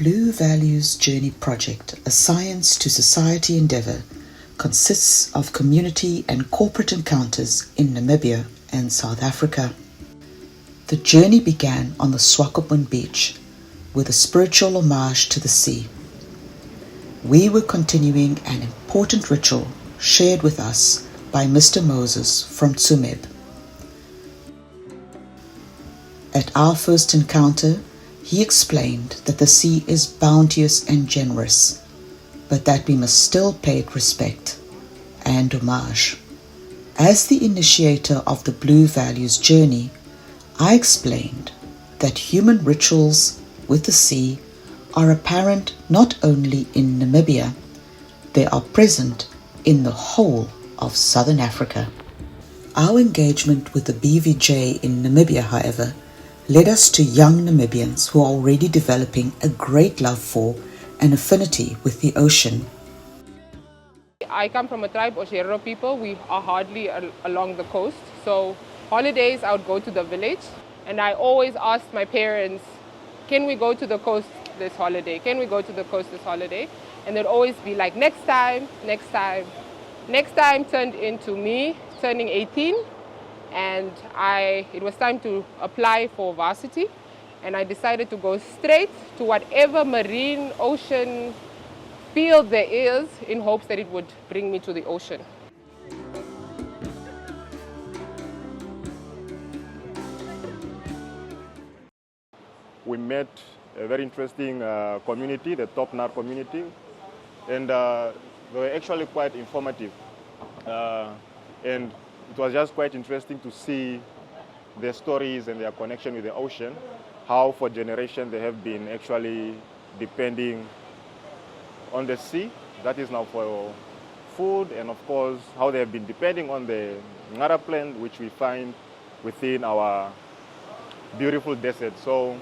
Blue Values Journey project, a science to society endeavour, consists of community and corporate encounters in Namibia and South Africa. The journey began on the Swakopmund beach with a spiritual homage to the sea. We were continuing an important ritual shared with us by Mr. Moses from Tsumeb. At our first encounter, he explained that the sea is bounteous and generous, but that we must still pay it respect and homage. As the initiator of the Blue Values journey, I explained that human rituals with the sea are apparent not only in Namibia, they are present in the whole of Southern Africa. Our engagement with the BVJ in Namibia, however, led us to young Namibians who are already developing a great love for and affinity with the ocean. I come from a tribe, Oshero people. We are hardly along the coast. So holidays, I would go to the village. And I always asked my parents, can we go to the coast this holiday? Can we go to the coast this holiday? And they'd always be like, next time, next time. Next time turned into me turning 18. And it was time to apply for varsity. And I decided to go straight to whatever marine ocean field there is in hopes that it would bring me to the ocean. We met a very interesting community, the Top Nar community, and they were actually quite informative. And it was just quite interesting to see their stories and their connection with the ocean, how for generations they have been actually depending on the sea, that is now for food, and of course how they have been depending on the Ngara plant, which we find within our beautiful desert. So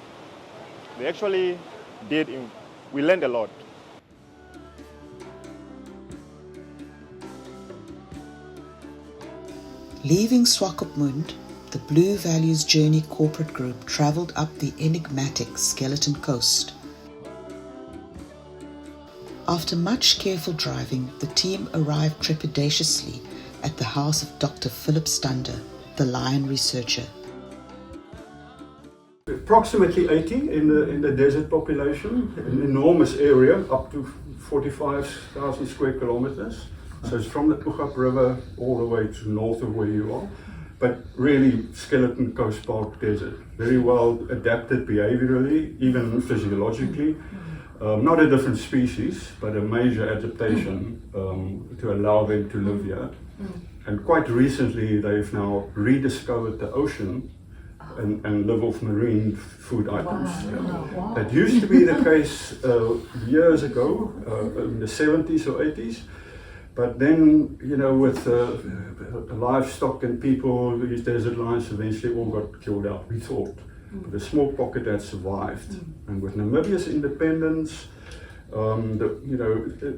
they actually we learned a lot. Leaving Swakopmund, the Blue Values Journey corporate group travelled up the enigmatic Skeleton Coast. After much careful driving, the team arrived trepidatiously at the house of Dr. Philip Stander, the lion researcher. Approximately 80 in the desert population, an enormous area, up to 45,000 square kilometers. So it's from the Ugap River all the way to north of where you are, but really Skeleton Coast Park Desert. Very well adapted behaviorally, even physiologically. Not a different species, but a major adaptation to allow them to live here. And quite recently they've now rediscovered the ocean and live off marine food items. Wow. That used to be the case years ago, in the 70s or 80s. But then, you know, with the livestock and people, these desert lions eventually all got killed out, we thought. But a small pocket had survived. And with Namibia's independence, a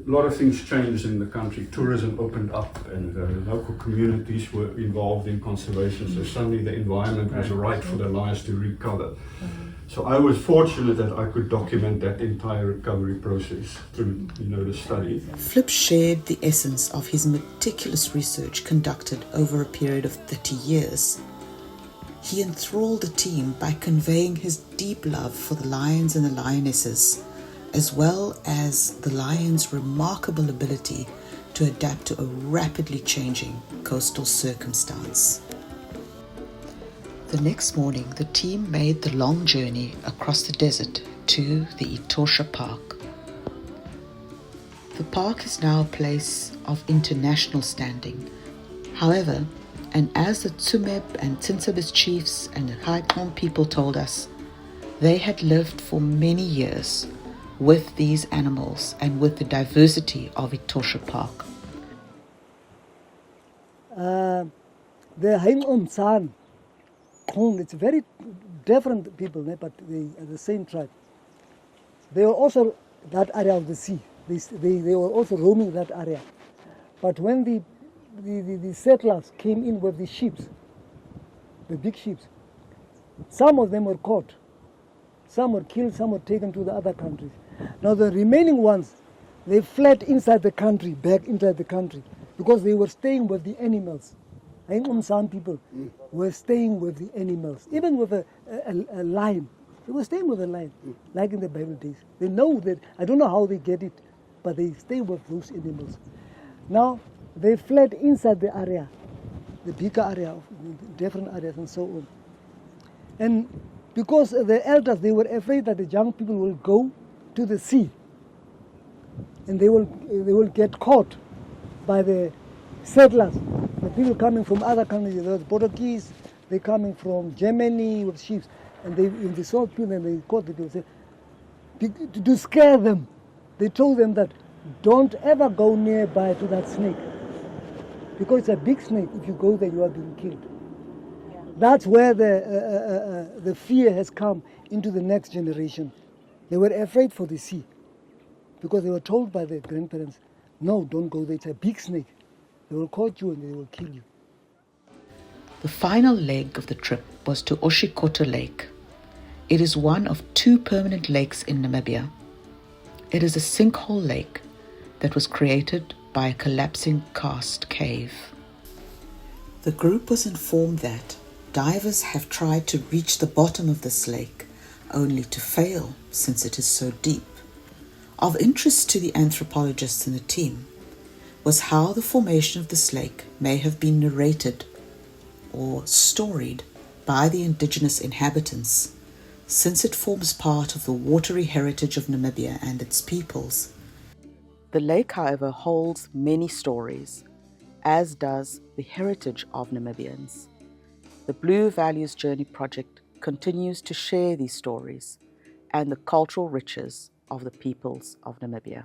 lot of things changed in the country. Tourism opened up and local communities were involved in conservation. So suddenly the environment was right for the lions to recover. So I was fortunate that I could document that entire recovery process through, the study. Flip shared the essence of his meticulous research conducted over a period of 30 years. He enthralled the team by conveying his deep love for the lions and the lionesses, as well as the lions' remarkable ability to adapt to a rapidly changing coastal circumstance. The next morning, the team made the long journey across the desert to the Etosha Park. The park is now a place of international standing. However, and as the Tsumeb and Tsinsabis chiefs and the Haikon people told us, they had lived for many years with these animals and with the diversity of Etosha Park. The Haikon, it's very different people, but they are the same tribe. They were also that area of the sea. They were also roaming that area. But when the settlers came in with the ships, the big ships, some of them were caught. Some were killed, some were taken to the other countries. Now the remaining ones, they fled inside the country, back inside the country, because they were staying with the animals. Some people were staying with the animals, even with a lion. They were staying with a lion, like in the Bible days. They know that, I don't know how they get it, but they stay with those animals. Now, they fled inside the area, the bigger area, of different areas and so on. And because the elders, they were afraid that the young people will go to the sea and they will get caught by the settlers, the people coming from other countries, the Portuguese, they're coming from Germany with ships, and they saw people and they caught the people. To scare them, they told them that don't ever go nearby to that snake, because it's a big snake. If you go there, you are being killed. Yeah. That's where the fear has come into the next generation. They were afraid for the sea, because they were told by their grandparents, no, don't go there, it's a big snake. They will catch you and they will kill you. The final leg of the trip was to Oshikoto Lake. It is one of 2 permanent lakes in Namibia. It is a sinkhole lake that was created by a collapsing karst cave. The group was informed that divers have tried to reach the bottom of this lake, only to fail since it is so deep. Of interest to the anthropologists in the team was how the formation of this lake may have been narrated or storied by the indigenous inhabitants, since it forms part of the watery heritage of Namibia and its peoples. The lake, however, holds many stories, as does the heritage of Namibians. The Blue Values Journey project continues to share these stories and the cultural riches of the peoples of Namibia.